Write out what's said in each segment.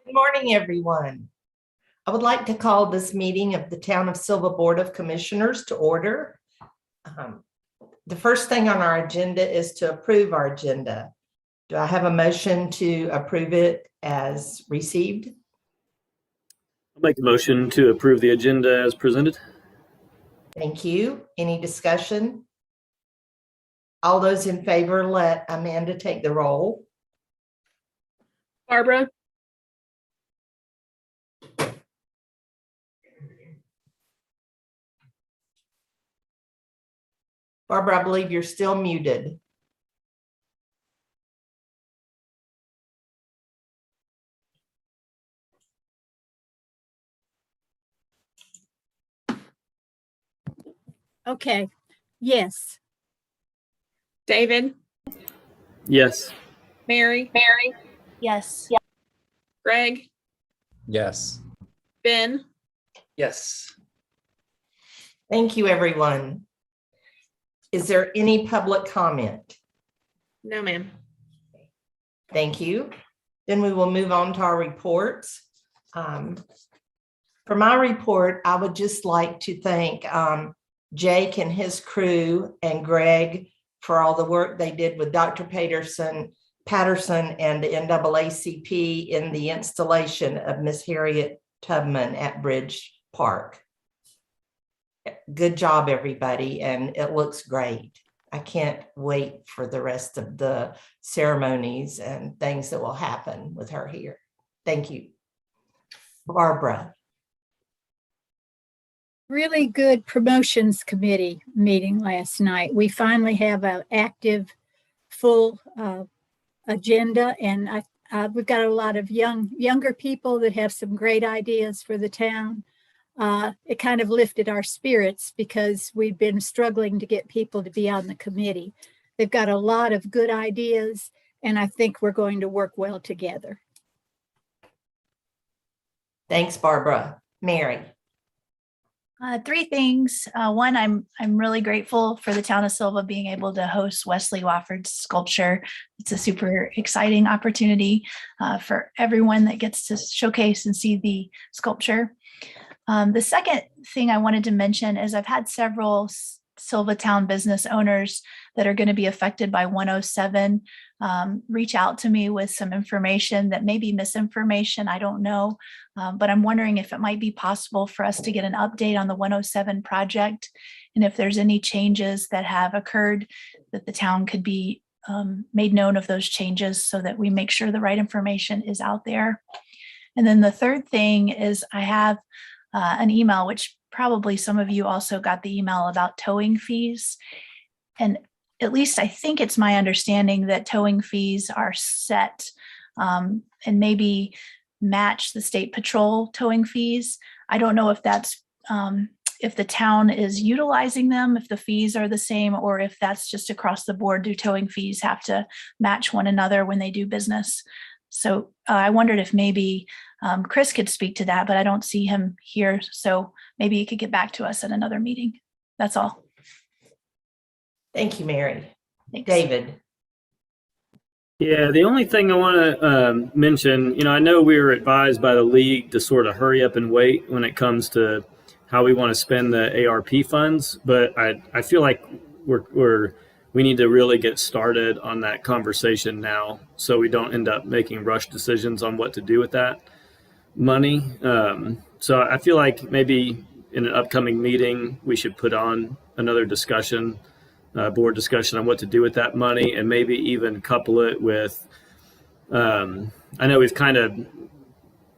Good morning, everyone. I would like to call this meeting of the Town of Sylva Board of Commissioners to order. The first thing on our agenda is to approve our agenda. Do I have a motion to approve it as received? I'll make a motion to approve the agenda as presented. Thank you. Any discussion? All those in favor, let Amanda take the roll. Barbara? Barbara, I believe you're still muted. Okay. Yes. David? Yes. Mary? Yes. Greg? Yes. Ben? Yes. Thank you, everyone. Is there any public comment? No, ma'am. Thank you. Then we will move on to our reports. For my report, I would just like to thank Jake and his crew and Greg for all the work they did with Dr. Patterson and the NAACP in the installation of Miss Harriet Tubman at Bridge Park. Good job, everybody, and it looks great. I can't wait for the rest of the ceremonies and things that will happen with her here. Thank you. Barbara. Really good promotions committee meeting last night. We finally have an active, full agenda, and we've got a lot of younger people that have some great ideas for the town. It kind of lifted our spirits because we've been struggling to get people to be on the committee. They've got a lot of good ideas, and I think we're going to work well together. Thanks, Barbara. Mary. Three things. One, I'm really grateful for the town of Sylva being able to host Wesley Wofford's sculpture. It's a super exciting opportunity for everyone that gets to showcase and see the sculpture. The second thing I wanted to mention is I've had several Sylva town business owners that are going to be affected by 107 reach out to me with some information that may be misinformation. I don't know, but I'm wondering if it might be possible for us to get an update on the 107 project, and if there's any changes that have occurred that the town could be made known of those changes so that we make sure the right information is out there. And then the third thing is I have an email, which probably some of you also got the email about towing fees. And at least I think it's my understanding that towing fees are set and maybe match the state patrol towing fees. I don't know if that's if the town is utilizing them, if the fees are the same, or if that's just across the board. Do towing fees have to match one another when they do business? So I wondered if maybe Chris could speak to that, but I don't see him here. So maybe he could get back to us at another meeting. That's all. Thank you, Mary. Thanks. David. Yeah, the only thing I want to mention, I know we were advised by the league to sort of hurry up and wait when it comes to how we want to spend the ARP funds, but I feel like we need to really get started on that conversation now so we don't end up making rush decisions on what to do with that money. So I feel like maybe in an upcoming meeting, we should put on another discussion, board discussion on what to do with that money, and maybe even couple it with, I know we've kind of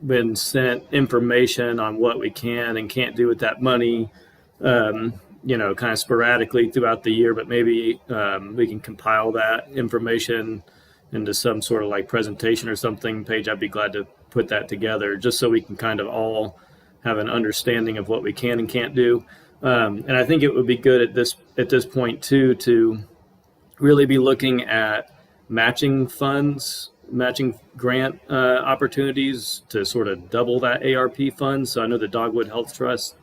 been sent information on what we can and can't do with that money, kind of sporadically throughout the year, but maybe we can compile that information into some sort of like presentation or something. Paige, I'd be glad to put that together just so we can kind of all have an understanding of what we can and can't do. And I think it would be good at this point too, to really be looking at matching funds, matching grant opportunities to sort of double that ARP fund. So I know the Dogwood Health Trust,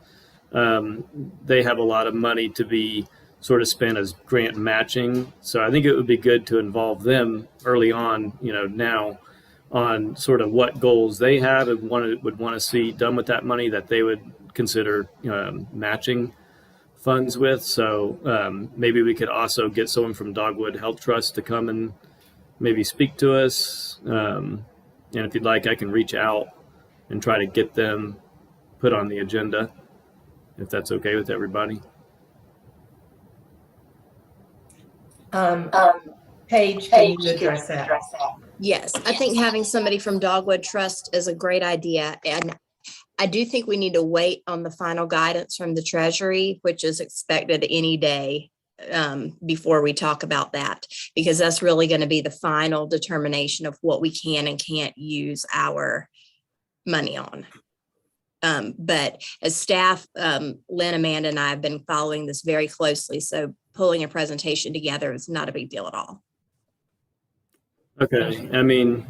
they have a lot of money to be sort of spent as grant matching. So I think it would be good to involve them early on, now on sort of what goals they have and would want to see done with that money that they would consider matching funds with. So maybe we could also get someone from Dogwood Health Trust to come and maybe speak to us. And if you'd like, I can reach out and try to get them put on the agenda, if that's okay with everybody. Paige, can you address that? Yes, I think having somebody from Dogwood Trust is a great idea. And I do think we need to wait on the final guidance from the Treasury, which is expected any day, before we talk about that, because that's really going to be the final determination of what we can and can't use our money on. But as staff, Lynn, Amanda, and I have been following this very closely. So pulling a presentation together is not a big deal at all. Okay. I mean,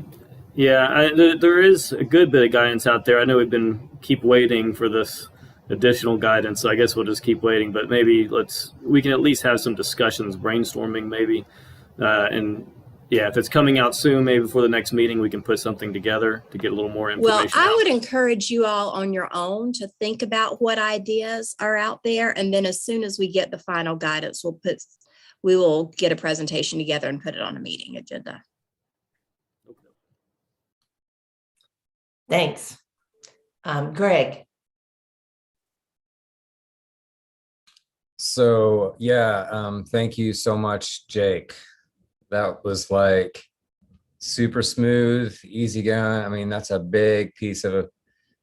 yeah, there is a good bit of guidance out there. I know we've keep waiting for this additional guidance, so I guess we'll just keep waiting. But maybe we can at least have some discussions, brainstorming maybe. And yeah, if it's coming out soon, maybe before the next meeting, we can put something together to get a little more information. Well, I would encourage you all on your own to think about what ideas are out there. And then as soon as we get the final guidance, we will get a presentation together and put it on a meeting agenda. Thanks. Greg. So yeah, thank you so much, Jake. That was like super smooth, easy going. I mean, that's a big piece of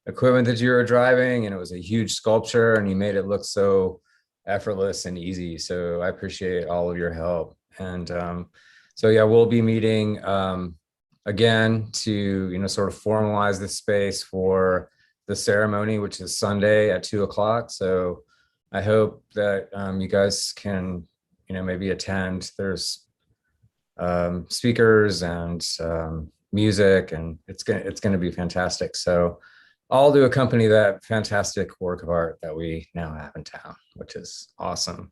equipment that you were driving, and it was a huge sculpture, and you made it look so effortless and easy. So I appreciate all of your help. And so yeah, we'll be meeting again to sort of formalize the space for the ceremony, which is Sunday at 2:00. So I hope that you guys can maybe attend. There's speakers and music, and it's gonna be fantastic. So all to accompany that fantastic work of art that we now have in town, which is awesome.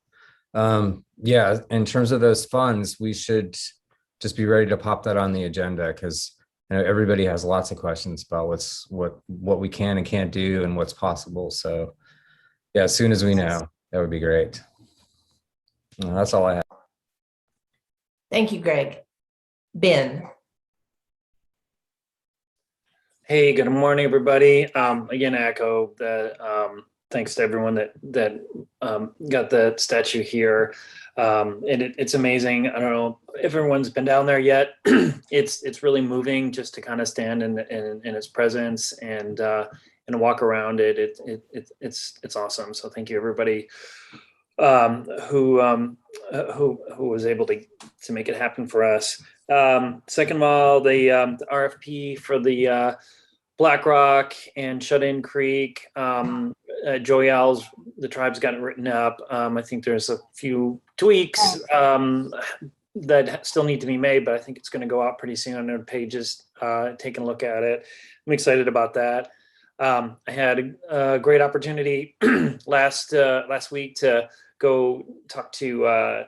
Yeah, in terms of those funds, we should just be ready to pop that on the agenda, because everybody has lots of questions about what we can and can't do and what's possible. So yeah, as soon as we know, that would be great. That's all I have. Thank you, Greg. Ben. Hey, good morning, everybody. Again, I echo the thanks to everyone that got the statue here. And it's amazing. I don't know if everyone's been down there yet. It's really moving just to kind of stand in its presence and walk around it. It's awesome. So thank you, everybody who was able to make it happen for us. Second of all, the RFP for the Black Rock and Shut-In Creek, Joyelles, the tribe's got it written up. I think there's a few tweaks that still need to be made, but I think it's going to go out pretty soon. I know Paige is taking a look at it. I'm excited about that. I had a great opportunity last week to go talk to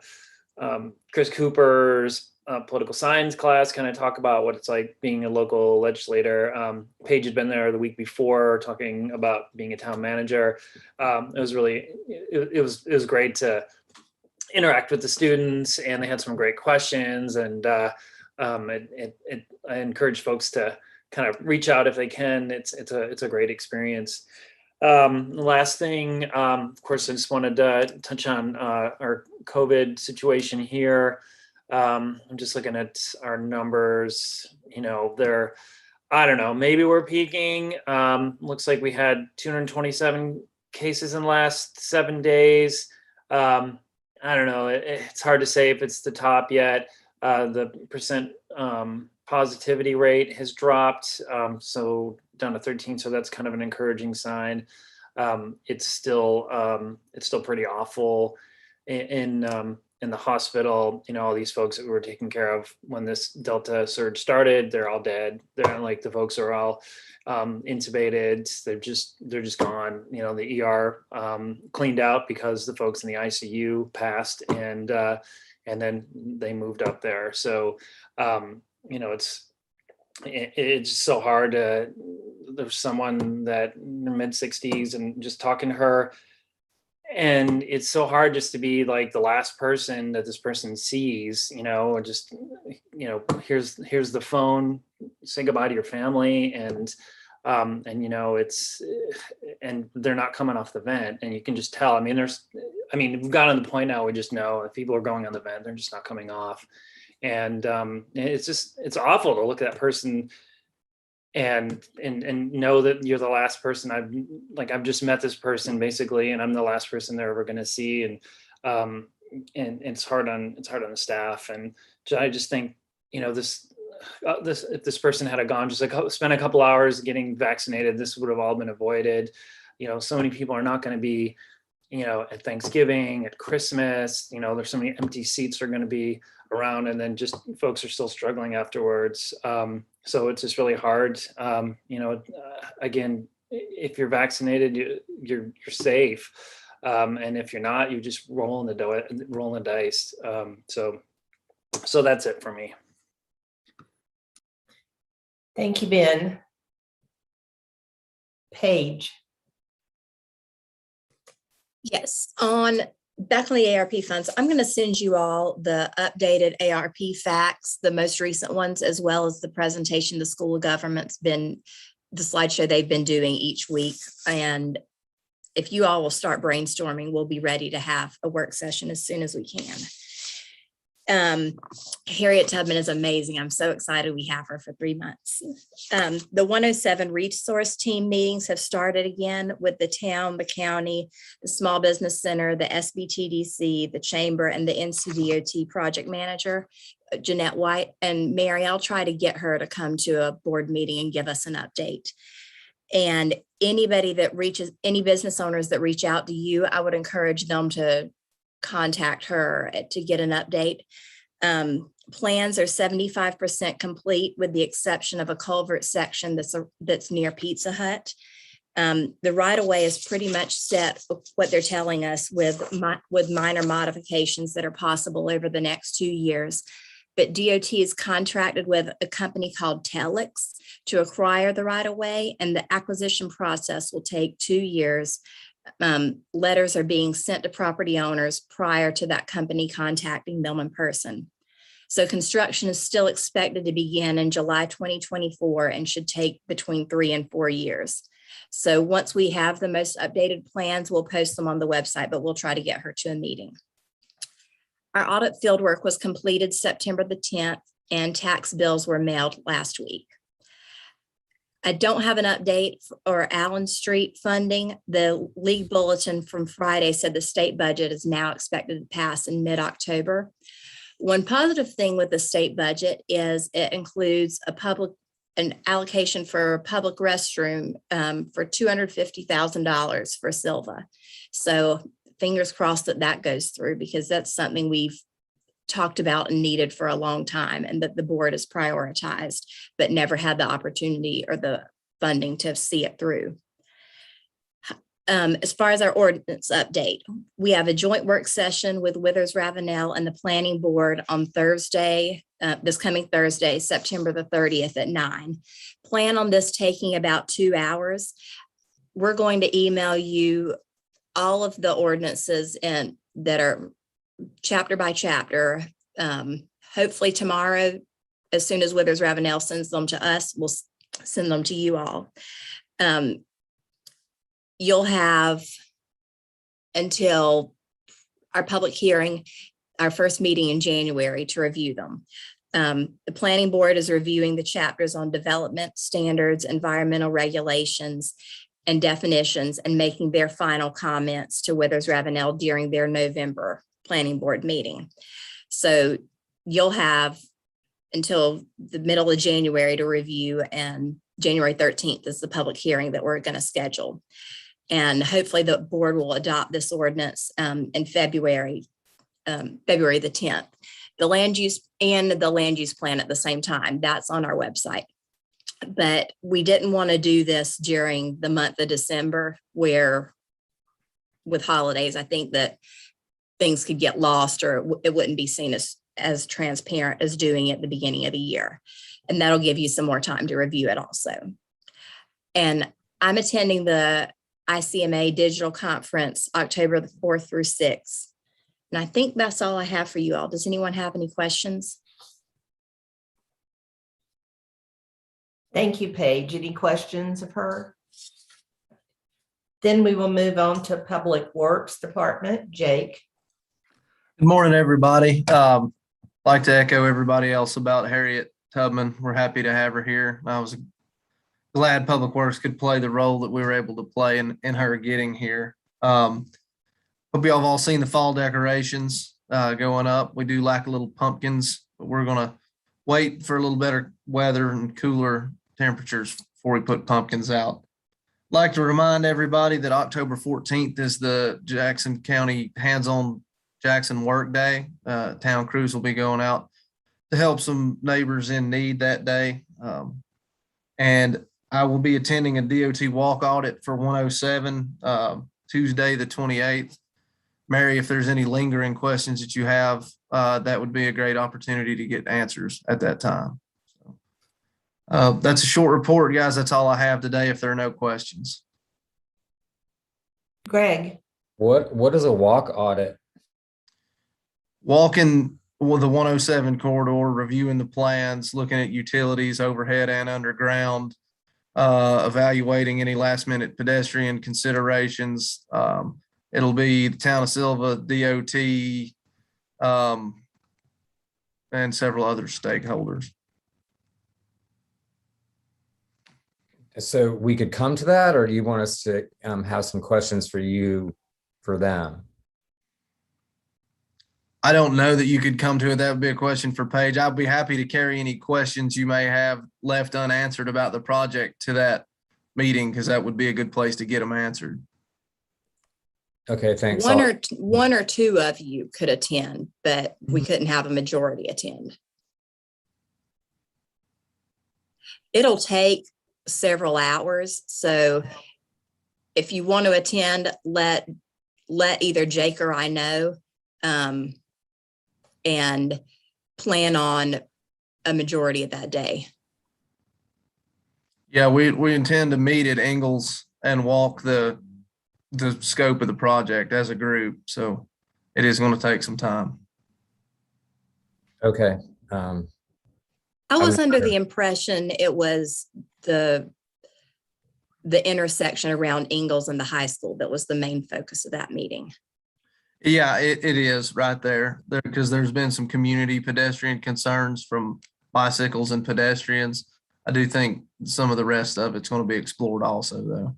Chris Cooper's political science class, kind of talk about what it's like being a local legislator. Paige had been there the week before talking about being a town manager. It was great to interact with the students, and they had some great questions. And I encourage folks to kind of reach out if they can. It's a great experience. Last thing, of course, I just wanted to touch on our COVID situation here. I'm just looking at our numbers, I don't know, maybe we're peaking. Looks like we had 227 cases in the last 7 days. I don't know, it's hard to say if it's the top yet. The percent positivity rate has dropped, so down to 13. So that's kind of an encouraging sign. It's still pretty awful in the hospital. All these folks that we were taking care of when this Delta surge started, they're all dead. They're like, the folks are all intubated. They're just gone. The ER cleaned out because the folks in the ICU passed, and then they moved up there. So it's it's so hard to, there's someone that in their mid 60s and just talking to her, and it's so hard just to be like the last person that this person sees, or just, here's the phone, say goodbye to your family. And it's, and they're not coming off the vent, and you can just tell. We've gotten to the point now, we just know if people are going on the vent, they're just not coming off. And it's awful to look at that person and know that you're the last person I've just met this person basically, and I'm the last person they're ever going to see. And it's hard on the staff. And I just think, this if this person had gone just spend a couple hours getting vaccinated, this would have all been avoided. So many people are not going to be, at Thanksgiving, at Christmas, there's so many empty seats are going to be around, and then just folks are still struggling afterwards. So it's just really hard. Again, if you're vaccinated, you're safe. And if you're not, you just rolling the dice. So that's it for me. Thank you, Ben. Paige. Yes, back on the ARP funds, I'm going to send you all the updated ARP facts, the most recent ones, as well as the presentation the School of Government's the slideshow they've been doing each week. And if you all will start brainstorming, we'll be ready to have a work session as soon as we can. Harriet Tubman is amazing. I'm so excited we have her for 3 months. The 107 resource team meetings have started again with the town, the county, the Small Business Center, the SBTDC, the Chamber, and the NCDOT project manager, Jeanette White. And Mary, I'll try to get her to come to a board meeting and give us an update. And any business owners that reach out to you, I would encourage them to contact her to get an update. Plans are 75% complete, with the exception of a culvert section that's near Pizza Hut. The right-of-way is pretty much set, what they're telling us, with minor modifications that are possible over the next 2 years. But DOT is contracted with a company called Telix to acquire the right-of-way, and the acquisition process will take 2 years. Letters are being sent to property owners prior to that company contacting them in person. So construction is still expected to begin in July 2024 and should take between 3 and 4 years. So once we have the most updated plans, we'll post them on the website, but we'll try to get her to a meeting. Our audit fieldwork was completed September the 10th, and tax bills were mailed last week. I don't have an update or Allen Street funding. The league bulletin from Friday said the state budget is now expected to pass in mid-October. One positive thing with the state budget is it includes an allocation for a public restroom for $250,000 for Sylva. So fingers crossed that goes through, because that's something we've talked about and needed for a long time, and that the board has prioritized, but never had the opportunity or the funding to see it through. As far as our ordinance update, we have a joint work session with Withers Ravenel and the planning board on Thursday, this coming Thursday, September the 30th at 9. Plan on this taking about 2 hours. We're going to email you all of the ordinances that are chapter by chapter. Hopefully tomorrow, as soon as Withers Ravenel sends them to us, we'll send them to you all. You'll have until our public hearing, our first meeting in January, to review them. The planning board is reviewing the chapters on development standards, environmental regulations, and definitions, and making their final comments to Withers Ravenel during their November planning board meeting. So you'll have until the middle of January to review, and January 13th is the public hearing that we're going to schedule. And hopefully the board will adopt this ordinance in February the 10th. The land use and the land use plan at the same time. That's on our website. But we didn't want to do this during the month of December, where with holidays, I think that things could get lost, or it wouldn't be seen as transparent as doing it at the beginning of the year. And that'll give you some more time to review it also. And I'm attending the ICMA Digital Conference, October the 4th through 6th. And I think that's all I have for you all. Does anyone have any questions? Thank you, Paige. Any questions of her? Then we will move on to Public Works Department. Jake. Good morning, everybody. Like to echo everybody else about Harriet Tubman. We're happy to have her here. I was glad Public Works could play the role that we were able to play in her getting here. Hope y'all have all seen the fall decorations going up. We do lack a little pumpkins, but we're gonna wait for a little better weather and cooler temperatures before we put pumpkins out. Like to remind everybody that October 14th is the Jackson County Hands-on Jackson Work Day. Town crews will be going out to help some neighbors in need that day. And I will be attending a DOT walk audit for 107 Tuesday, the 28th. Mary, if there's any lingering questions that you have, that would be a great opportunity to get answers at that time. So, that's a short report, guys. That's all I have today if there are no questions. Greg. What is a walk audit? Walking the 107 corridor, reviewing the plans, looking at utilities overhead and underground, evaluating any last minute pedestrian considerations. It'll be the town of Sylva, DOT, and several other stakeholders. So we could come to that, or do you want us to have some questions for you for them? I don't know that you could come to it. That would be a question for Paige. I'd be happy to carry any questions you may have left unanswered about the project to that meeting, because that would be a good place to get them answered. Okay, thanks. One or two of you could attend, but we couldn't have a majority attend. It'll take several hours. So if you want to attend, let either Jake or I know, and plan on a majority of that day. Yeah, we intend to meet at Ingalls and walk the scope of the project as a group. So it is going to take some time. Okay. I was under the impression it was the intersection around Ingalls and the high school that was the main focus of that meeting. Yeah, it is right there because there's been some community pedestrian concerns from bicycles and pedestrians. I do think some of the rest of it's going to be explored also, though.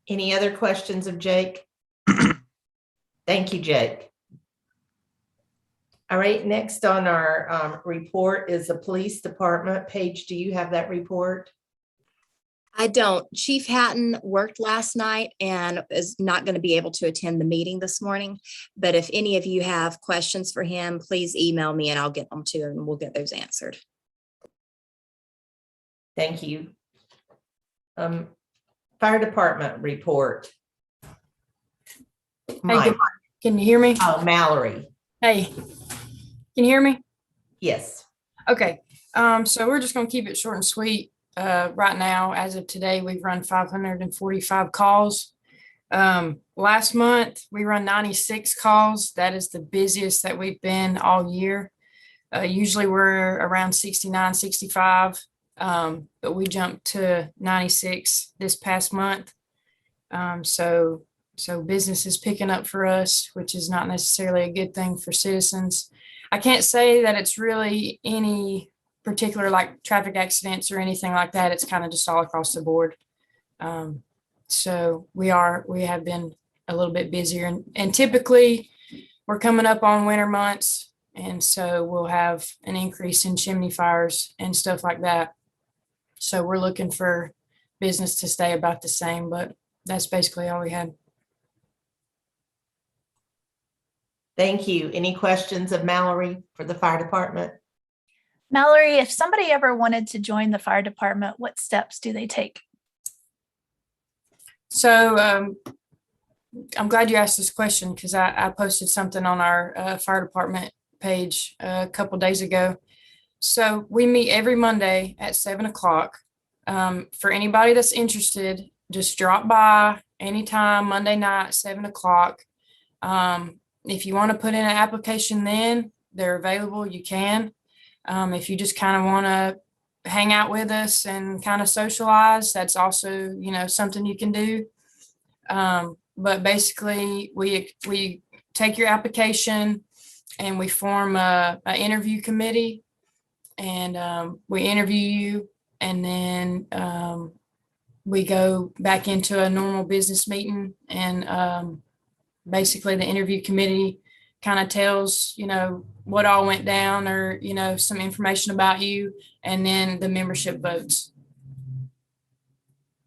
Any other questions of Jake? Thank you, Jake. All right, next on our report is the police department. Paige, do you have that report? I don't. Chief Hatton worked last night and is not going to be able to attend the meeting this morning. But if any of you have questions for him, please email me and I'll get them to him and we'll get those answered. Thank you. Fire department report. Hey, Mike. can you hear me? Oh, Mallory. Hey, can you hear me? Yes. Okay. So we're just going to keep it short and sweet. Right now, as of today, we've run 545 calls. Last month, we run 96 calls. That is the busiest that we've been all year. Usually we're around 69, 65, but we jumped to 96 this past month. So business is picking up for us, which is not necessarily a good thing for citizens. I can't say that it's really any particular like traffic accidents or anything like that. It's kind of just all across the board. So we have been a little bit busier and typically we're coming up on winter months. And so we'll have an increase in chimney fires and stuff like that. So we're looking for business to stay about the same, but that's basically all we had. Thank you. Any questions of Mallory for the fire department? Mallory, if somebody ever wanted to join the fire department, what steps do they take? So I'm glad you asked this question because I posted something on our fire department page a couple days ago. So we meet every Monday at 7 o'clock. For anybody that's interested, just drop by anytime, Monday night, 7 o'clock. If you want to put in an application then, they're available, you can. If you just kind of want to hang out with us and kind of socialize, that's also, something you can do. But basically we take your application and we form an interview committee, and we interview you, and then we go back into a normal business meeting, and basically the interview committee kind of tells, what all went down, or, some information about you, and then the membership votes.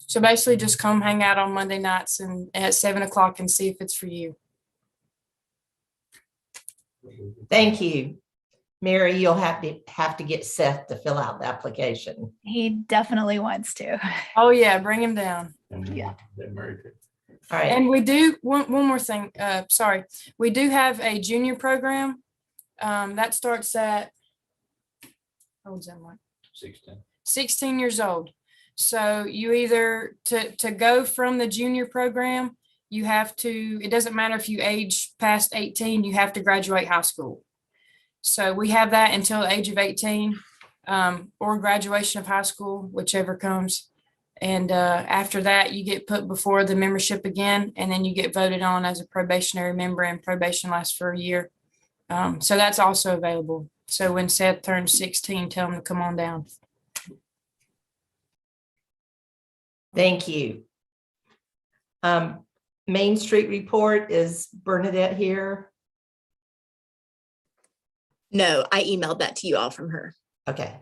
So basically just come hang out on Monday nights and at 7 o'clock and see if it's for you. Thank you. Mary, you'll have to get Seth to fill out the application. He definitely wants to. Oh yeah, bring him down. Yeah. All right. And we do, one more thing, sorry. We do have a junior program that starts at, how old is that, Mike? 16 years old. So you either, to go from the junior program, you have to, it doesn't matter if you age past 18, you have to graduate high school. So we have that until the age of 18, or graduation of high school, whichever comes. And after that, you get put before the membership again, and then you get voted on as a probationary member, and probation lasts for a year. So that's also available. So when Seth turns 16, tell him to come on down. Thank you. Main Street report, is Bernadette here? No, I emailed that to you all from her. Okay,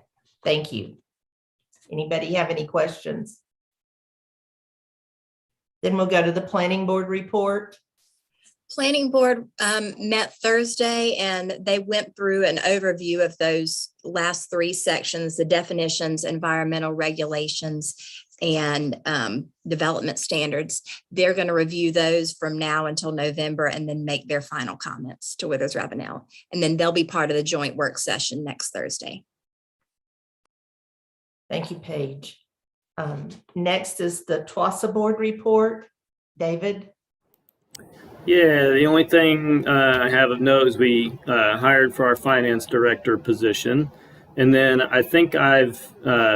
thank you. Anybody have any questions? Then we'll go to the planning board report. Planning board met Thursday, and they went through an overview of those last three sections: the definitions, environmental regulations, and development standards. They're going to review those from now until November and then make their final comments to Withers Ravenel. And then they'll be part of the joint work session next Thursday. Thank you, Paige. Next is the TWASA board report. David? Yeah, the only thing I have of note is we hired for our finance director position. And then I think I've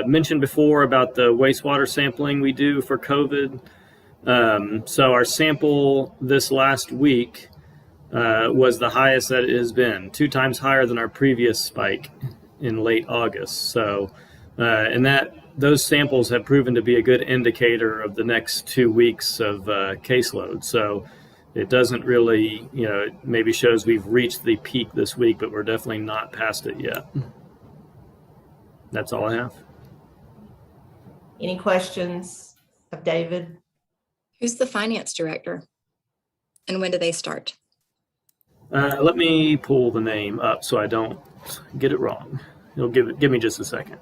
mentioned before about the wastewater sampling we do for COVID. So our sample this last week was the highest that it has been, 2 times higher than our previous spike in late August. So, and those samples have proven to be a good indicator of the next 2 weeks of caseload. So it doesn't really, it maybe shows we've reached the peak this week, but we're definitely not past it yet. That's all I have. Any questions of David? Who's the finance director? And when do they start? Let me pull the name up so I don't get it wrong. You'll give me just a second.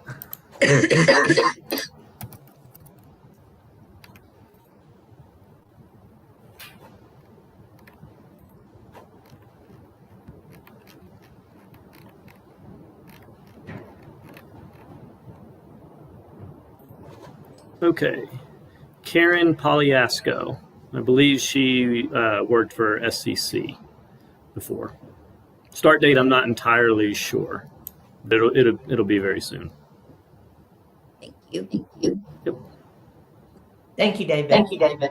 Okay, Karen Poliasco. I believe she worked for SCC before. Start date, I'm not entirely sure. But it'll be very soon. Thank you. Thank you. Yep. Thank you, David. Thank you, David.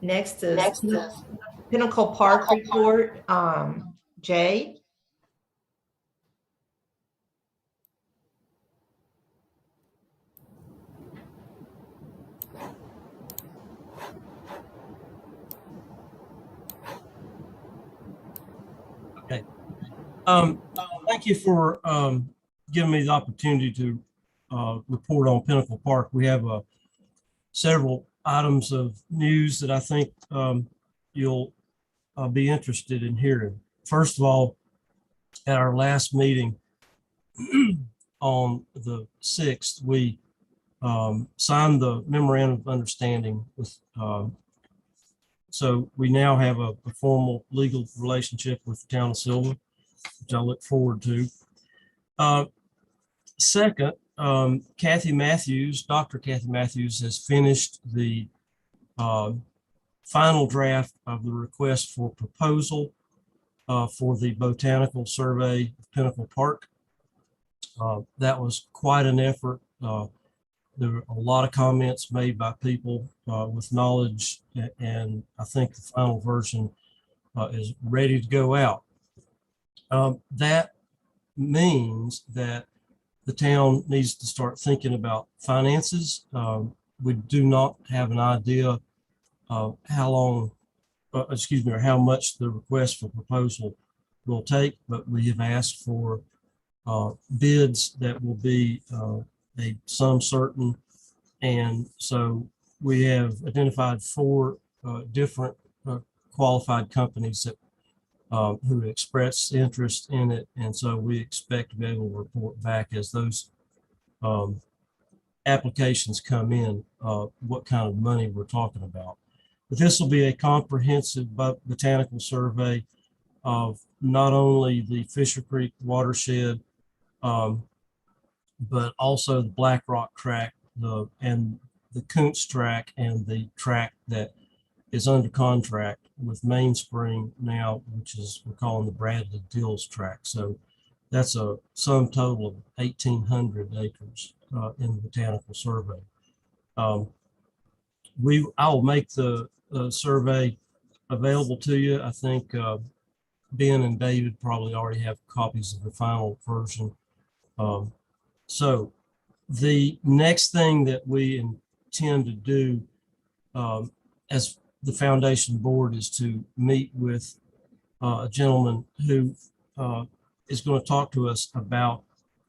Next is Pinnacle Park report. Jay? Okay. Thank you for giving me the opportunity to report on Pinnacle Park. We have several items of news that I think you'll be interested in hearing. First of all, at our last meeting on the 6th, we signed the Memorandum of Understanding with So we now have a formal legal relationship with the town of Sylva, which I look forward to. Second, Kathy Matthews, Dr. Kathy Matthews has finished the final draft of the request for proposal for the Botanical Survey of Pinnacle Park. That was quite an effort. There were a lot of comments made by people with knowledge, and I think the final version is ready to go out. That means that the town needs to start thinking about finances. We do not have an idea of how long, or how much the request for proposal will take, but we have asked for bids that will be a sum certain. And so we have identified 4 different qualified companies that who expressed interest in it. And so we expect to be able to report back as those applications come in, what kind of money we're talking about. But this will be a comprehensive botanical survey of not only the Fisher Creek watershed, but also the Black Rock tract, and the Kuntz tract, and the tract that is under contract with Mainspring now, which is we're calling the Bradley Dills tract. So that's a sum total of 1,800 acres in the botanical survey. I will make the survey available to you. I think Ben and David probably already have copies of the final version. So the next thing that we intend to do as the foundation board is to meet with a gentleman who is going to talk to us about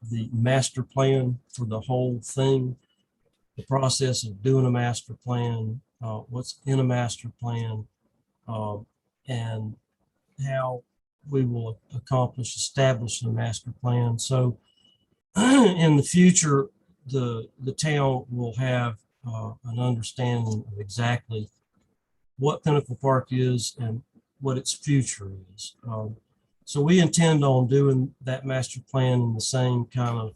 the master plan for the whole thing, the process of doing a master plan, what's in a master plan, and how we will accomplish establishing a master plan. So in the future, the town will have an understanding of exactly what Pinnacle Park is and what its future is. So we intend on doing that master plan in the same kind of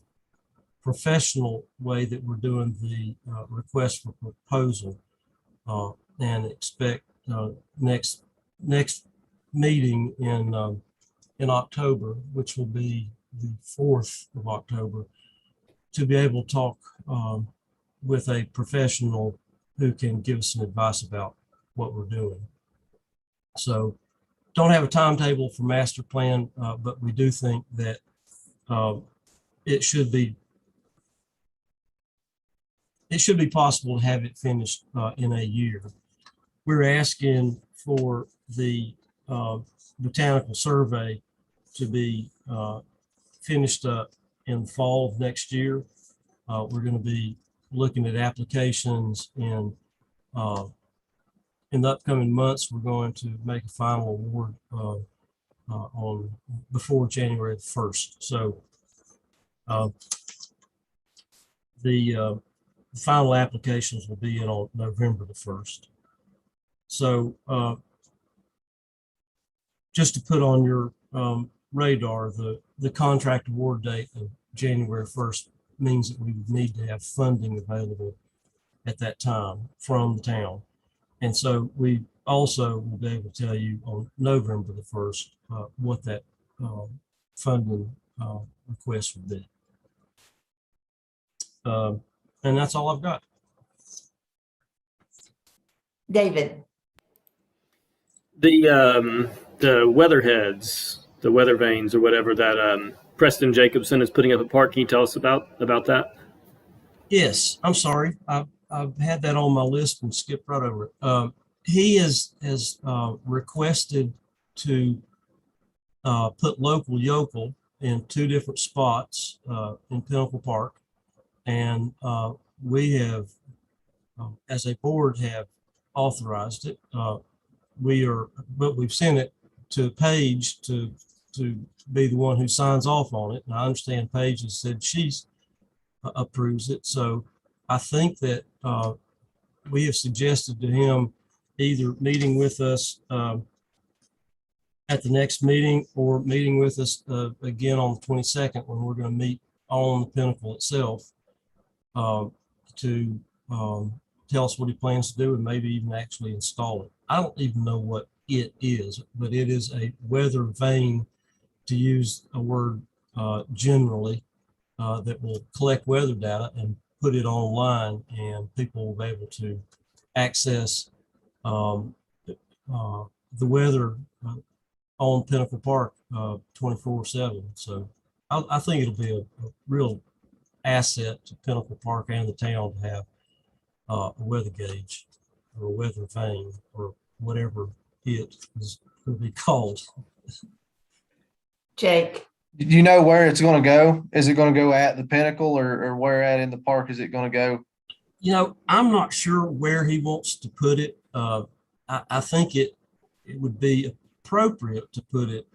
professional way that we're doing the request for proposal, and expect next meeting in October, which will be the 4th of October, to be able to talk with a professional who can give us some advice about what we're doing. So don't have a timetable for master plan, but we do think that it should be possible to have it finished in a year. We're asking for the botanical survey to be finished up in the fall of next year. We're going to be looking at applications in the upcoming months. We're going to make a final award on before January 1st. So the final applications will be in on November the 1st. So just to put on your radar, the contract award date of January 1st means that we would need to have funding available at that time from the town. And so we also will be able to tell you on November the 1st what that funding request would be. And that's all I've got. David. The weatherheads, the weather vanes or whatever that Preston Jacobson is putting up at Park. Can you tell us about that? Yes, I'm sorry. I've had that on my list and skipped right over it. He has requested to put local yokel in 2 different spots in Pinnacle Park. And we have, as a board, have authorized it. But we've sent it to Paige to be the one who signs off on it. And I understand Paige has said she's approves it. So I think that we have suggested to him either meeting with us at the next meeting or meeting with us again on the 22nd when we're going to meet on the Pinnacle itself to tell us what he plans to do and maybe even actually install it. I don't even know what it is, but it is a weather vane, to use a word generally, that will collect weather data and put it online, and people will be able to access the weather on Pinnacle Park 24/7. So I think it'll be a real asset to Pinnacle Park and the town to have a weather gauge or a weather vane or whatever it is going to be called. Jake, Do you know where it's going to go? Is it going to go at the Pinnacle or where at in the park is it going to go? You know, I'm not sure where he wants to put it. I think it would be appropriate to put it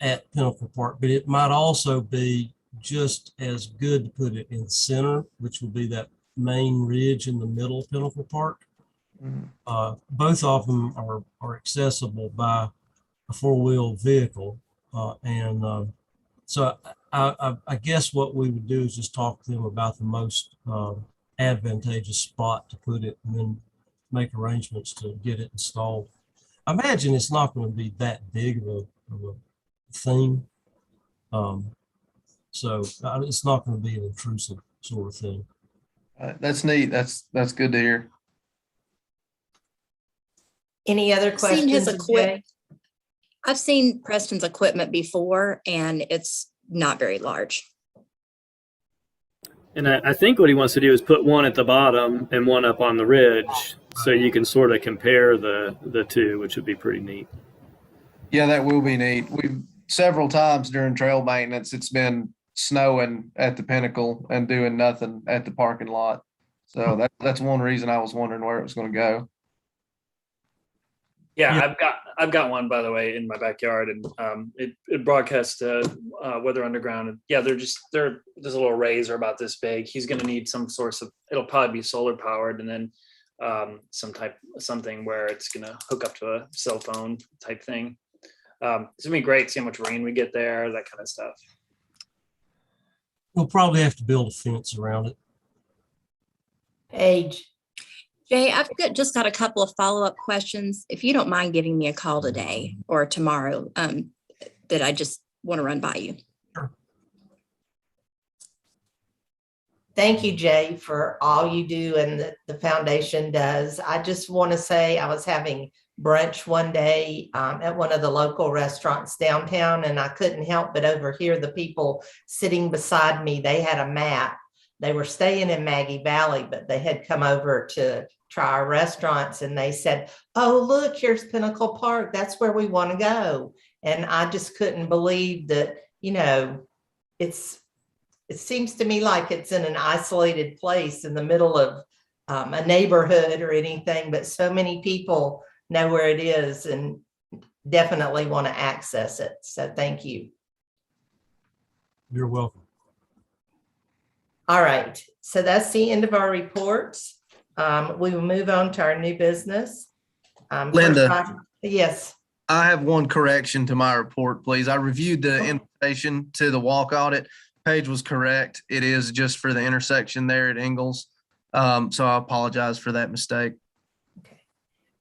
at Pinnacle Park, but it might also be just as good to put it in the center, which would be that main ridge in the middle of Pinnacle Park. Both of them are accessible by a four-wheel vehicle. So I guess what we would do is just talk to them about the most advantageous spot to put it and then make arrangements to get it installed. I imagine it's not going to be that big of a thing. So it's not going to be an intrusive sort of thing. That's neat. That's good to hear. any other I've seen his questions of Jay? I've seen Preston's equipment before, and it's not very large. And I think what he wants to do is put one at the bottom and one up on the ridge, so you can sort of compare the two, which would be pretty neat. Yeah, that will be neat. We've several times during trail maintenance, it's been snowing at the Pinnacle and doing nothing at the parking lot. So that's one reason I was wondering where it was going to go. Yeah, I've got one, by the way, in my backyard, and it broadcasts Weather Underground. And yeah, there's little arrays are about this big. He's going to need some source of, it'll probably be solar powered, and then something where it's going to hook up to a cell phone type thing. It's going to be great. See how much rain we get there, that kind of stuff. We'll probably have to build a fence around it. Paige, Jay, I've just got a couple of follow-up questions. If you don't mind giving me a call today or tomorrow, that I just want to run by you. thank you, Jay, for all you do and the foundation does. I just want to say I was having brunch one day at one of the local restaurants downtown, and I couldn't help but overhear the people sitting beside me. They had a map. They were staying in Maggie Valley, but they had come over to try our restaurants, and they said, "Oh, look, here's Pinnacle Park. That's where we want to go." And I just couldn't believe that, it seems to me like it's in an isolated place in the middle of a neighborhood or anything, but so many people know where it is and definitely want to access it. So thank you. You're welcome. All right, so that's the end of our reports. We will move on to our new business. Linda. Yes. I have one correction to my report, please. I reviewed the invitation to the walk audit. Page was correct. It is just for the intersection there at Ingalls. So I apologize for that mistake. Okay.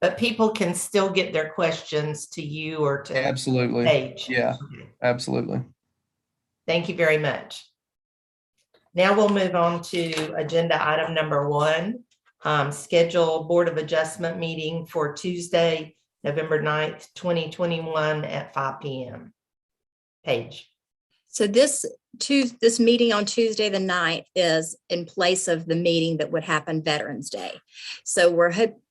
But people can still get their questions to you or to Absolutely. Paige. Yeah, absolutely. Thank you very much. Now we'll move on to agenda item number 1, schedule Board of Adjustment meeting for Tuesday, November 9th, 2021 at 5 p.m. Paige. So this meeting on Tuesday, the 9th, is in place of the meeting that would happen Veterans Day. So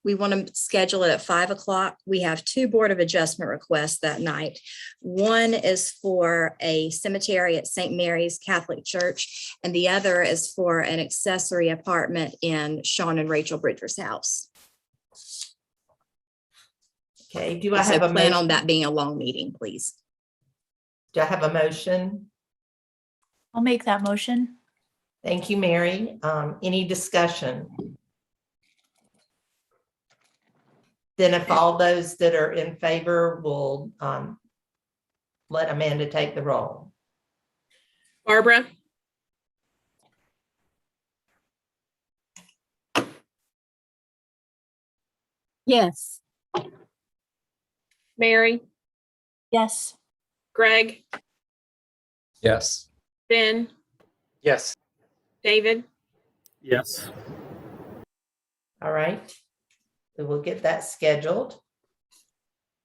we want to schedule it at 5 o'clock. We have 2 Board of Adjustment requests that night. One is for a cemetery at St. Mary's Catholic Church, and the other is for an accessory apartment in Sean and Rachel Bridger's house. Okay, do I So have a plan motion? on that being a long meeting, please. Do I have a motion? I'll make that motion. Thank you, Mary. Any discussion? Then if all those that are in favor will let Amanda take the roll. Barbara, Yes. Mary, Yes. Greg, Yes. Ben, Yes. David, Yes. All right. We will get that scheduled.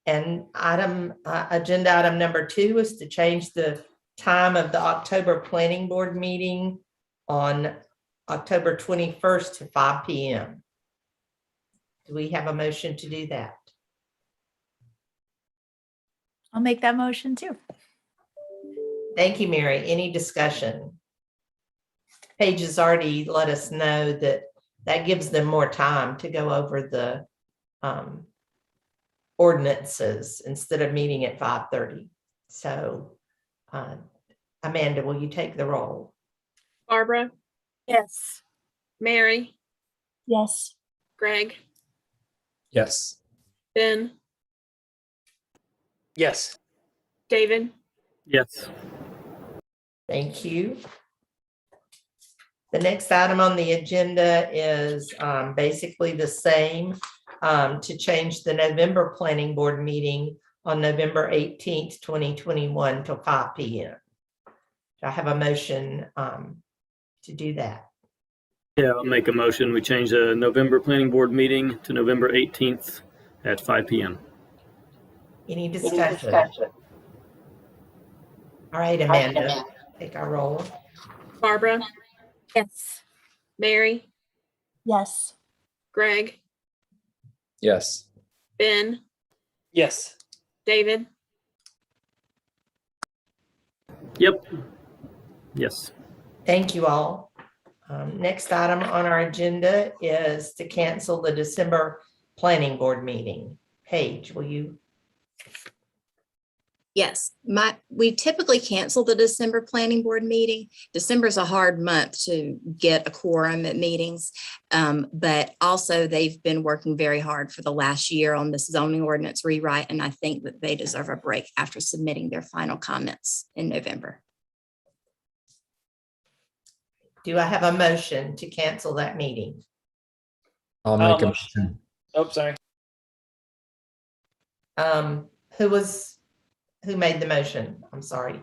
And agenda item number 2 is to change the time of the October Planning Board meeting on October 21st to 5 p.m. Do we have a motion to do that? I'll make that motion too. Thank you, Mary. Any discussion? Paige has already let us know that that gives them more time to go over the ordinances instead of meeting at 5:30. So, Amanda, will you take the roll? Barbara, Yes. Mary, Yes. Greg, Yes. Ben, Yes. David, Yes. Thank you. The next item on the agenda is basically the same, to change the November Planning Board meeting on November 18th, 2021 till 5 p.m. Do I have a motion to do that? Yeah, I'll make a motion. We change the November Planning Board meeting to November 18th at 5 p.m. Any discussion? All right, Amanda, take our roll. Barbara, Yes. Mary, Yes. Greg, Yes. Ben, Yes. David, Yep. Yes. Thank you all. Next item on our agenda is to cancel the December Planning Board meeting. Paige, will you? Yes, we typically cancel the December planning board meeting. December is a hard month to get a quorum at meetings. But also they've been working very hard for the last year on this zoning ordinance rewrite. And I think that they deserve a break after submitting their final comments in November. Do I have a motion to cancel that meeting? I'll make a motion. motion. Oh, sorry. Who made the motion? I'm sorry.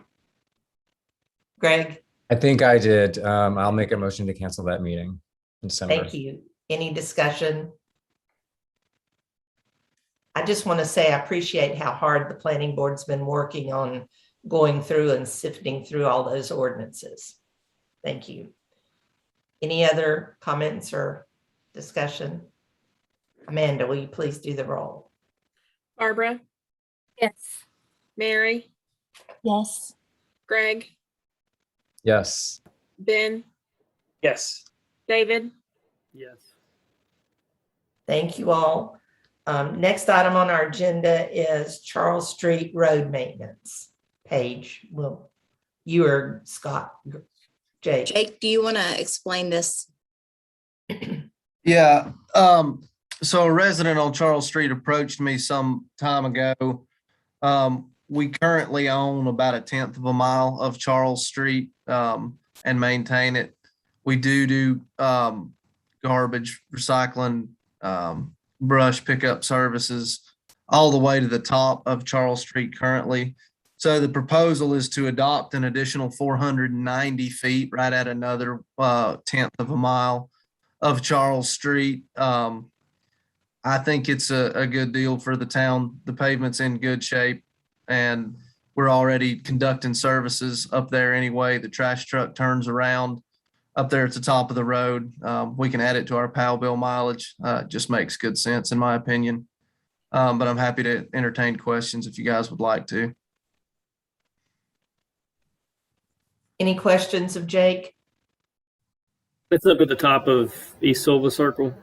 Greg, I think I did. I'll make a motion to cancel that meeting in December. thank you. Any discussion? I just want to say I appreciate how hard the planning board's been working on going through and sifting through all those ordinances. Thank you. Any other comments or discussion? Amanda, will you please do the roll? Barbara, Yes. Mary, Yes. Greg, Yes. Ben, Yes. David, Yes. Thank you all. Next item on our agenda is Charles Street Road Maintenance. Paige, will you or Scott? Jake? Jake, do you want to explain this? Yeah, so a resident on Charles Street approached me some time ago. We currently own about 1/10 of a mile of Charles Street, and maintain it. We do garbage, recycling, brush pickup services all the way to the top of Charles Street currently. So the proposal is to adopt an additional 490 feet right at another 1/10 of a mile of Charles Street. I think it's a good deal for the town. The pavement's in good shape and we're already conducting services up there anyway. The trash truck turns around up there at the top of the road. We can add it to our PAL bill mileage. Just makes good sense in my opinion. But I'm happy to entertain questions if you guys would like to. Any questions of Jake? It's up at the top of East Sylva Circle.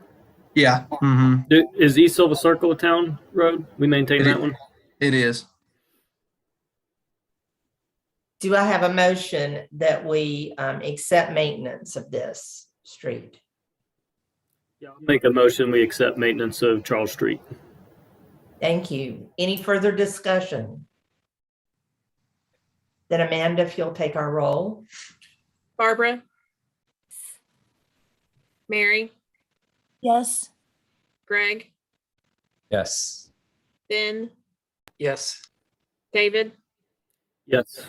Yeah. Mm-hmm. Is East Sylva Circle a town road? We maintain that one? It is. Do I have a motion that we accept maintenance of this street? Yeah, I'll make a motion. We accept maintenance of Charles Street. Thank you. Any further discussion? Then Amanda, if you'll take our roll. Barbara, Mary, Yes. Greg, Yes. Ben, Yes. David, Yes.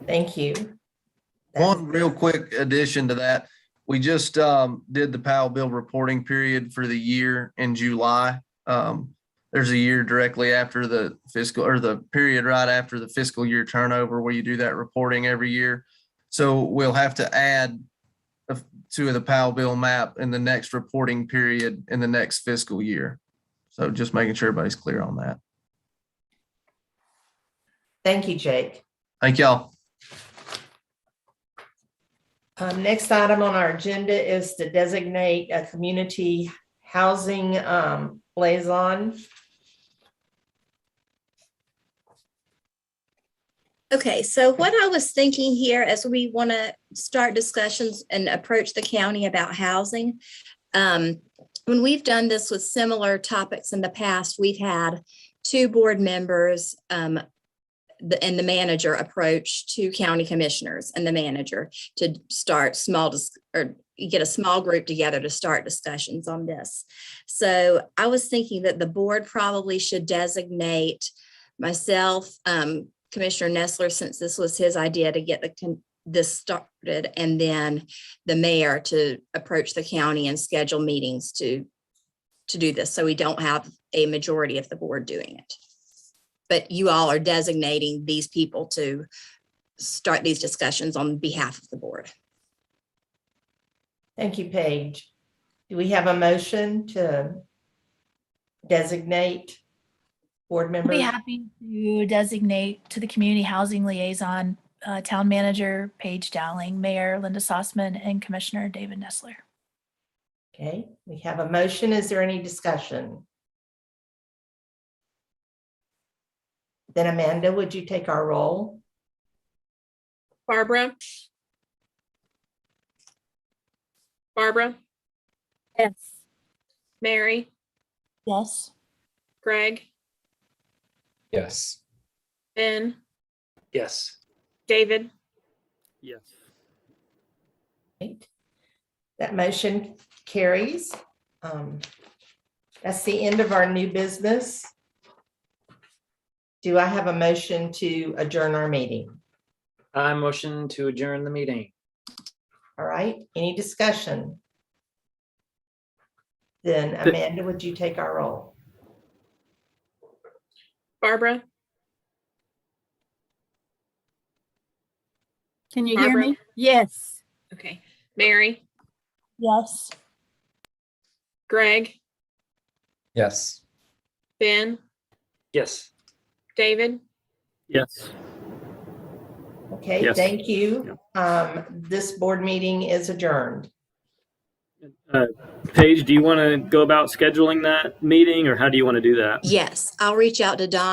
Thank you. That One real quick addition to that, we just did the Powell bill reporting period for the year in July. There's a year directly after the fiscal, or the period right after the fiscal year turnover where you do that reporting every year. So we'll have to add to the Powell bill map in the next reporting period in the next fiscal year. So just making sure everybody's clear on that. Thank you, Jake. Thank y'all. Next item on our agenda is to designate a community housing liaison. Okay, so what I was thinking here as we want to start discussions and approach the county about housing, when we've done this with similar topics in the past, we've had two board members and the manager approach two county commissioners and the manager to start or get a small group together to start discussions on this. So I was thinking that the board probably should designate myself, Commissioner Nestler, since this was his idea to get this started, and then the mayor to approach the county and schedule meetings to do this. So we don't have a majority of the board doing it. But you all are designating these people to start these discussions on behalf of the board. Thank you, Paige. Do we have a motion to designate board I'd members? be happy to designate to the community housing liaison, town manager Paige Dowling, Mayor Linda Sossman, and Commissioner David Nestler. Okay, we have a motion. Is there any discussion? Then Amanda, would you take our roll? Barbara, Yes. Mary, Yes. Greg, Yes. Ben, Yes. David, Yes. Right. That motion carries. That's the end of our new business. Do I have a motion to adjourn our meeting? I motion to adjourn the meeting. All right, any discussion? Then Amanda, would you take our roll? Barbara, Can you hear Barbara? me? Yes. okay, Mary, Yes. Greg, Yes. Ben, Yes. David, Yes. Okay, Yes. thank you. This board meeting is adjourned. Paige, do you want to go about scheduling that meeting, or how do you want to do that? Yes, I'll reach out to Don